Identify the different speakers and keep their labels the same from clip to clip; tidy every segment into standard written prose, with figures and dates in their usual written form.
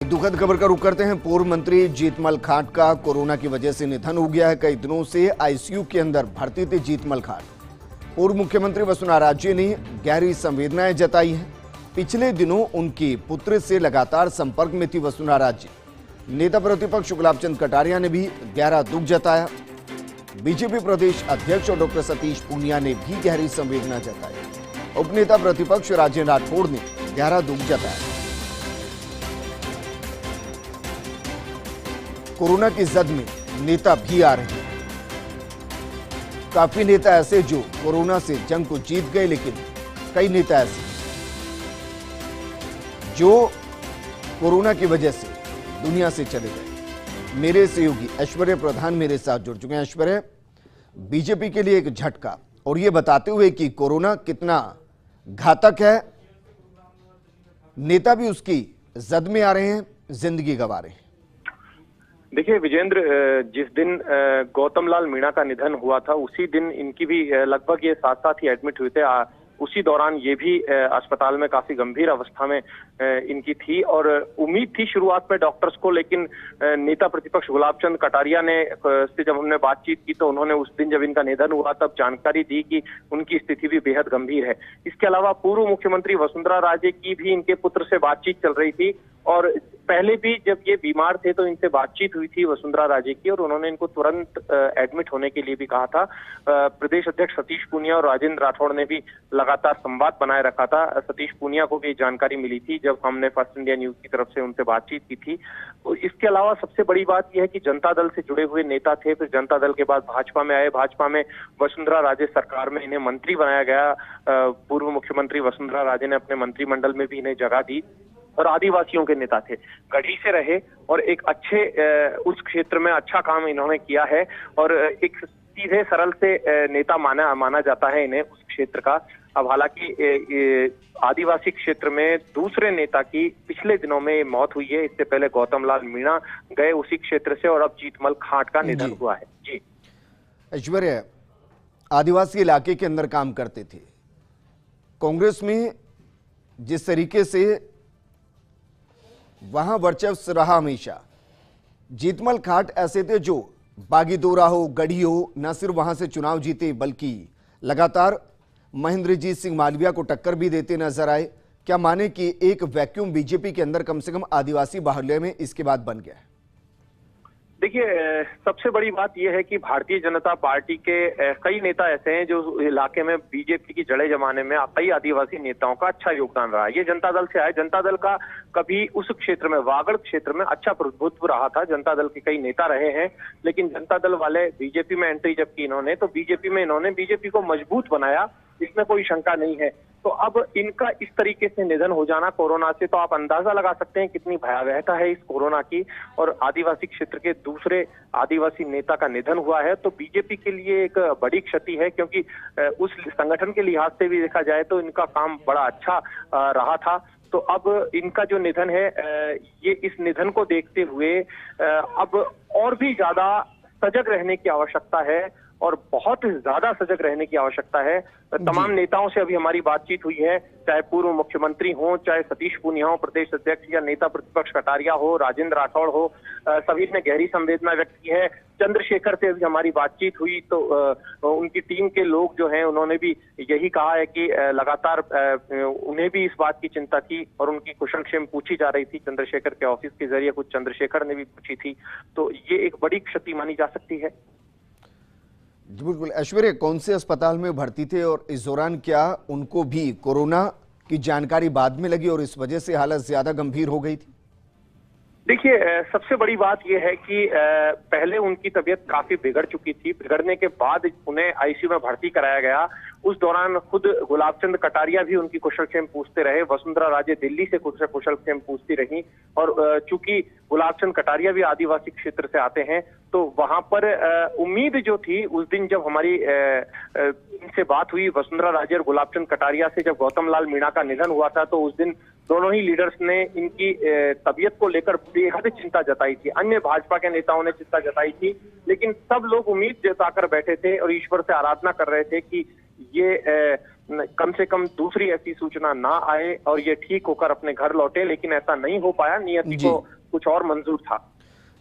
Speaker 1: दुखद खबर का रुख करते हैं। पूर्व मंत्री जीतमल खाट का कोरोना की वजह से निधन हो गया है। कई दिनों से आईसीयू के अंदर भर्ती थे जीतमल खाट। पूर्व मुख्यमंत्री वसुंधरा राजे ने गहरी संवेदनाएं जताई हैं। पिछले दिनों उनकी पुत्र से लगातार संपर्क में थी वसुंधरा राजे। नेता प्रतिपक्ष गुलाबचंद कटारिया ने भी गहरा दुख जताया। बीजेपी प्रदेश अध्यक्ष और डॉक्टर सतीश पूनिया ने भी गहरी संवेदना जताई। उपनेता प्रतिपक्ष राजेंद्र राठौड़ ने गहरा दुख जताया। कोरोना की जद में नेता भी आ रहे हैं। काफी नेता ऐसे जो कोरोना से जंग को जीत गए, लेकिन कई नेता ऐसे जो कोरोना की वजह से दुनिया से चले गए। मेरे सहयोगी ऐश्वर्य प्रधान मेरे साथ जुड़ चुके हैं। ऐश्वर्य, बीजेपी के लिए एक झटका, और ये बताते हुए कि कोरोना कितना घातक है, नेता भी उसकी जद में आ रहे हैं, जिंदगी गंवा रहे हैं।
Speaker 2: देखिए विजेंद्र, जिस दिन गौतम लाल मीणा का निधन हुआ था उसी दिन इनकी भी लगभग ये साथ साथ ही एडमिट हुए थे। उसी दौरान ये भी अस्पताल में काफी गंभीर अवस्था में इनकी थी, और उम्मीद थी शुरुआत में डॉक्टर्स को, लेकिन नेता प्रतिपक्ष गुलाबचंद कटारिया ने से जब हमने बातचीत की तो उन्होंने उस दिन जब इनका निधन हुआ तब जानकारी दी कि उनकी स्थिति भी बेहद गंभीर है। इसके अलावा पूर्व मुख्यमंत्री वसुंधरा राजे की भी इनके पुत्र से बातचीत चल रही थी, और पहले भी जब ये बीमार थे तो इनसे बातचीत हुई थी वसुंधरा राजे की, और उन्होंने इनको तुरंत एडमिट होने के लिए भी कहा था। प्रदेश अध्यक्ष सतीश पूनिया और राजेंद्र राठौड़ ने भी लगातार संवाद बनाए रखा था। सतीश पूनिया को भी जानकारी मिली थी जब हमने फर्स्ट इंडिया न्यूज की तरफ से उनसे बातचीत की थी। तो इसके अलावा सबसे बड़ी बात यह है कि जनता दल से जुड़े हुए नेता थे, फिर जनता दल के बाद भाजपा में आए। भाजपा में वसुंधरा राजे सरकार में इन्हें मंत्री बनाया गया। पूर्व मुख्यमंत्री वसुंधरा राजे ने अपने मंत्रिमंडल में भी इन्हें जगह दी, और आदिवासियों के नेता थे, गढ़ी से रहे और एक अच्छे उस क्षेत्र में अच्छा काम इन्होंने किया है, और एक सीधे सरल से नेता माना जाता है इन्हें उस क्षेत्र का। अब हालांकि आदिवासी क्षेत्र में दूसरे नेता की पिछले दिनों में मौत हुई है। इससे पहले गौतम लाल मीणा गए उसी क्षेत्र से, और अब जीतमल खाट का निधन हुआ है। जी
Speaker 1: ऐश्वर्य, आदिवासी इलाके के अंदर काम करते थे। कांग्रेस में जिस तरीके से वहां वर्चस्व रहा हमेशा, जीतमल खाट ऐसे थे जो बागीदोरा हो, गढ़ी हो, न सिर्फ वहां से चुनाव जीते बल्कि लगातार महेंद्रजीत सिंह मालविया को टक्कर भी देते नजर आए। क्या माने कि एक वैक्यूम बीजेपी के अंदर कम से कम आदिवासी बाहुल्य में इसके बाद बन गया है?
Speaker 2: देखिए, सबसे बड़ी बात यह है कि भारतीय जनता पार्टी के कई नेता ऐसे हैं जो इलाके में बीजेपी की जड़े जमाने में कई आदिवासी नेताओं का अच्छा योगदान रहा है। ये जनता दल से आए। जनता दल का कभी उस क्षेत्र में, वागड़ क्षेत्र में अच्छा प्रभुत्व रहा था। जनता दल के कई नेता रहे हैं, लेकिन जनता दल वाले बीजेपी में एंट्री जब की इन्होंने, तो बीजेपी में इन्होंने बीजेपी को मजबूत बनाया, इसमें कोई शंका नहीं है। तो अब इनका इस तरीके से निधन हो जाना कोरोना से, तो आप अंदाजा लगा सकते हैं कितनी भयावहता है इस कोरोना की, और आदिवासी क्षेत्र के दूसरे आदिवासी नेता का निधन हुआ है। तो बीजेपी के लिए एक बड़ी क्षति है, क्योंकि उस संगठन के लिहाज से भी देखा जाए तो इनका काम बड़ा अच्छा रहा था। तो अब इनका जो निधन है, ये इस निधन को देखते हुए अब और भी ज्यादा सजग रहने की आवश्यकता है, और बहुत ज्यादा सजग रहने की आवश्यकता है। तमाम नेताओं से अभी हमारी बातचीत हुई है, चाहे पूर्व मुख्यमंत्री हो, चाहे सतीश पूनिया हो प्रदेश अध्यक्ष, या नेता प्रतिपक्ष कटारिया हो, राजेंद्र राठौड़ हो, सभी ने गहरी संवेदना व्यक्त की है। चंद्रशेखर से अभी हमारी बातचीत हुई तो उनकी टीम के लोग जो हैं उन्होंने भी यही कहा है कि लगातार उन्हें भी इस बात की चिंता थी, और उनकी कुशलक्षेम पूछी जा रही थी। चंद्रशेखर के ऑफिस के जरिए कुछ चंद्रशेखर ने भी पूछी थी। तो ये एक बड़ी क्षति मानी जा सकती है।
Speaker 1: जी बिल्कुल। ऐश्वर्य, कौन से अस्पताल में भर्ती थे, और इस दौरान क्या उनको भी कोरोना की जानकारी बाद में लगी और इस वजह से हालत ज्यादा गंभीर हो गई थी?
Speaker 2: देखिए, सबसे बड़ी बात यह है कि पहले उनकी तबीयत काफी बिगड़ चुकी थी। बिगड़ने के बाद उन्हें आईसीयू में भर्ती कराया गया। उस दौरान खुद गुलाबचंद कटारिया भी उनकी कुशलक्षेम पूछते रहे। वसुंधरा राजे दिल्ली से कुशलक्षेम पूछती रही, और चूंकि गुलाबचंद कटारिया भी आदिवासी क्षेत्र से आते हैं, तो वहां पर उम्मीद जो थी उस दिन जब हमारी इनसे बात हुई वसुंधरा राजे और गुलाबचंद कटारिया से, जब गौतम लाल मीणा का निधन हुआ था, तो उस दिन दोनों ही लीडर्स ने इनकी तबीयत को लेकर बेहद चिंता जताई थी। अन्य भाजपा के नेताओं ने चिंता जताई थी, लेकिन सब लोग उम्मीद जताकर बैठे थे और ईश्वर से आराधना कर रहे थे कि ये कम से कम दूसरी ऐसी सूचना ना आए और ये ठीक होकर अपने घर लौटे, लेकिन ऐसा नहीं हो पाया। नियति को कुछ और मंजूर था।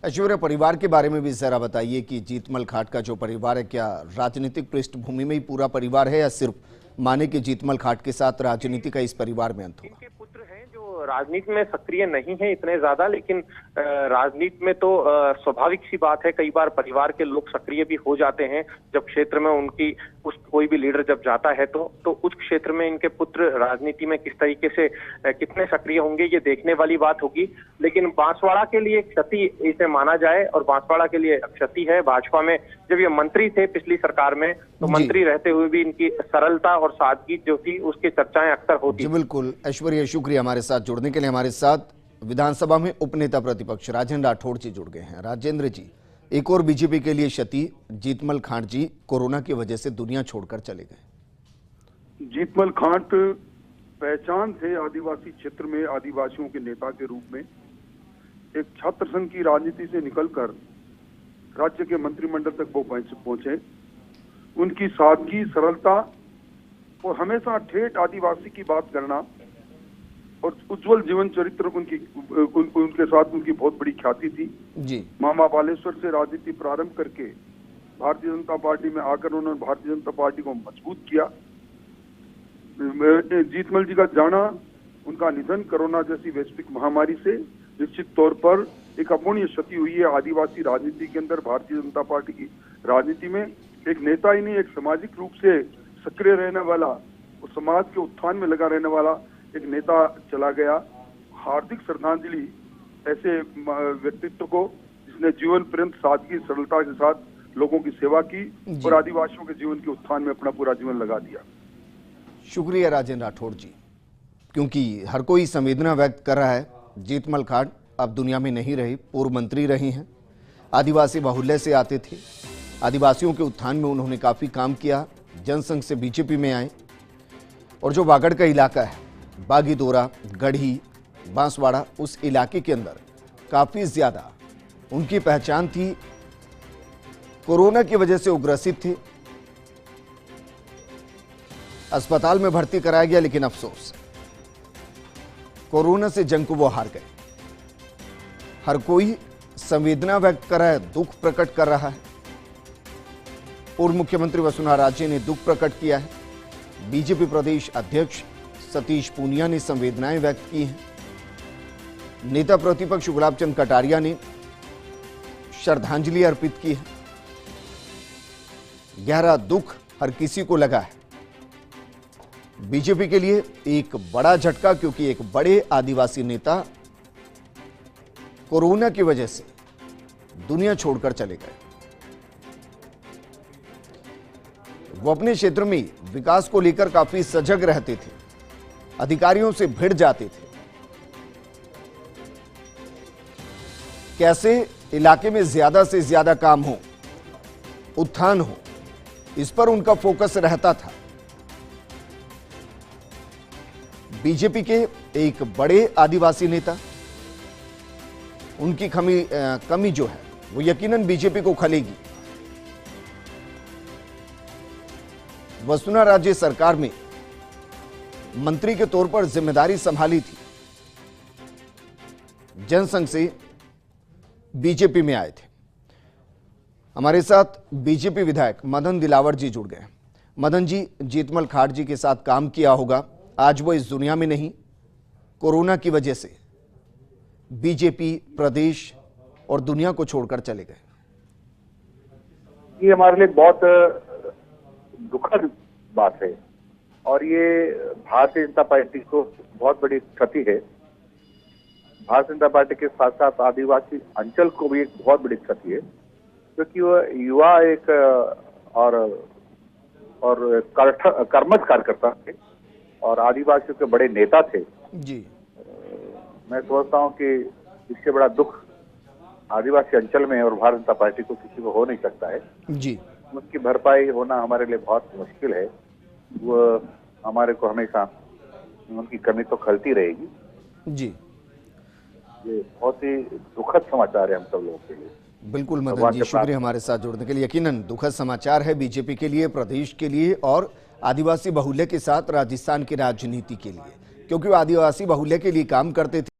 Speaker 1: ऐश्वर्या, परिवार के बारे में भी जरा बताइए कि जीतमल खाट का जो परिवार है, क्या राजनीतिक पृष्ठभूमि में ही पूरा परिवार है या सिर्फ माने कि जीतमल खाट के साथ राजनीति का इस परिवार में अंत हुआ?
Speaker 2: इनके पुत्र हैं जो राजनीति में सक्रिय नहीं है इतने ज्यादा, लेकिन राजनीति में तो स्वाभाविक सी बात है, कई बार परिवार के लोग सक्रिय भी हो जाते हैं जब क्षेत्र में उनकी कोई भी लीडर जब जाता है तो उस क्षेत्र में इनके पुत्र राजनीति में किस तरीके से कितने सक्रिय होंगे ये देखने वाली बात होगी। लेकिन बांसवाड़ा के लिए क्षति इसे माना जाए, और बांसवाड़ा के लिए क्षति है। भाजपा में जब ये मंत्री थे पिछली सरकार में, तो मंत्री रहते हुए भी इनकी सरलता और सादगी जो थी उसकी चर्चाएं अक्सर होती।
Speaker 1: जी बिल्कुल ऐश्वर्या, शुक्रिया हमारे साथ जुड़ने के लिए। हमारे साथ विधानसभा में उपनेता प्रतिपक्ष राजेंद्र राठौड़ जी जुड़ गए हैं। राजेंद्र जी, एक और बीजेपी के लिए क्षति, जीतमल खाट जी कोरोना की वजह से दुनिया छोड़कर चले गए।
Speaker 3: जीतमल खाट पहचान थे आदिवासी क्षेत्र में आदिवासियों के नेता के रूप में। एक छात्र संघ की राजनीति से निकलकर राज्य के मंत्रिमंडल तक वो पहुंचे। उनकी सादगी, सरलता और हमेशा ठेठ आदिवासी की बात करना और उज्जवल जीवन चरित्र उनके साथ उनकी बहुत बड़ी ख्याति थी
Speaker 1: जी।
Speaker 3: मामा बालेश्वर से राजनीति प्रारंभ करके भारतीय जनता पार्टी में आकर उन्होंने भारतीय जनता पार्टी को मजबूत किया। जीतमल जी का जाना, उनका निधन कोरोना जैसी वैश्विक महामारी से निश्चित तौर पर एक अपूर्णीय क्षति हुई है आदिवासी राजनीति के अंदर। भारतीय जनता पार्टी की राजनीति में एक नेता ही नहीं, एक सामाजिक रूप से सक्रिय रहने वाला और समाज के उत्थान में लगा रहने वाला एक नेता चला गया। हार्दिक श्रद्धांजलि ऐसे व्यक्तित्व को जिसने जीवन पर्यंत सादगी, सरलता के साथ लोगों की सेवा की और आदिवासियों के जीवन के उत्थान में अपना पूरा जीवन लगा दिया।
Speaker 1: शुक्रिया राजेंद्र राठौड़ जी, क्योंकि हर कोई संवेदना व्यक्त कर रहा है। जीतमल खाट अब दुनिया में नहीं रही, पूर्व मंत्री रही हैं, आदिवासी बाहुल्य से आते थे, आदिवासियों के उत्थान में उन्होंने काफी काम किया, जनसंघ से बीजेपी में आए और जो वागड़ का इलाका है, बागीदोरा, गढ़ी, बांसवाड़ा, उस इलाके के अंदर काफी ज्यादा उनकी पहचान थी। कोरोना की वजह से वो ग्रसित थे, अस्पताल में भर्ती कराया गया, लेकिन अफसोस कोरोना से जंग को वो हार गए। हर कोई संवेदना व्यक्त कर रहा है, दुख प्रकट कर रहा है। पूर्व मुख्यमंत्री वसुंधरा राजे ने दुख प्रकट किया है, बीजेपी प्रदेश अध्यक्ष सतीश पूनिया ने संवेदनाएं व्यक्त की हैं, नेता प्रतिपक्ष गुलाबचंद कटारिया ने श्रद्धांजलि अर्पित की है। गहरा दुख हर किसी को लगा है। बीजेपी के लिए एक बड़ा झटका, क्योंकि एक बड़े आदिवासी नेता कोरोना की वजह से दुनिया छोड़कर चले गए। वो अपने क्षेत्र में विकास को लेकर काफी सजग रहते थे, अधिकारियों से भिड़ जाते थे, कैसे इलाके में ज्यादा से ज्यादा काम हो, उत्थान हो, इस पर उनका फोकस रहता था। बीजेपी के एक बड़े आदिवासी नेता, उनकी कमी जो है वो यकीनन बीजेपी को खलेगी। वसुंधरा राजे सरकार में मंत्री के तौर पर जिम्मेदारी संभाली थी, जनसंघ से बीजेपी में आए थे। हमारे साथ बीजेपी विधायक मदन दिलावर जी जुड़ गए। मदन जी, जीतमल खाट जी के साथ काम किया होगा, आज वो इस दुनिया में नहीं, कोरोना की वजह से बीजेपी प्रदेश और दुनिया को छोड़कर चले गए।
Speaker 4: ये हमारे लिए बहुत दुखद बात है और ये भारतीय जनता पार्टी को बहुत बड़ी क्षति है। भारतीय जनता पार्टी के साथ साथ आदिवासी अंचल को भी एक बहुत बड़ी क्षति है, क्योंकि वह युवा एक और कर्मठ कार्यकर्ता थे और आदिवासियों के बड़े नेता थे
Speaker 1: जी।
Speaker 4: मैं समझता हूँ कि इससे बड़ा दुख आदिवासी अंचल में और भारतीय जनता पार्टी को किसी को हो नहीं सकता है
Speaker 1: जी।
Speaker 4: उसकी भरपाई होना हमारे लिए बहुत मुश्किल है। वो हमारे को हमेशा उनकी कमी तो खलती रहेगी
Speaker 1: जी।
Speaker 4: ये बहुत ही दुखद समाचार है हम सब लोगों के लिए।
Speaker 1: बिल्कुल मदन जी, शुक्रिया हमारे साथ जुड़ने के लिए। यकीनन दुखद समाचार है बीजेपी के लिए, प्रदेश के लिए और आदिवासी बहुल्य के साथ राजस्थान की राजनीति के लिए, क्योंकि वो आदिवासी बहुल्य के लिए काम करते थे।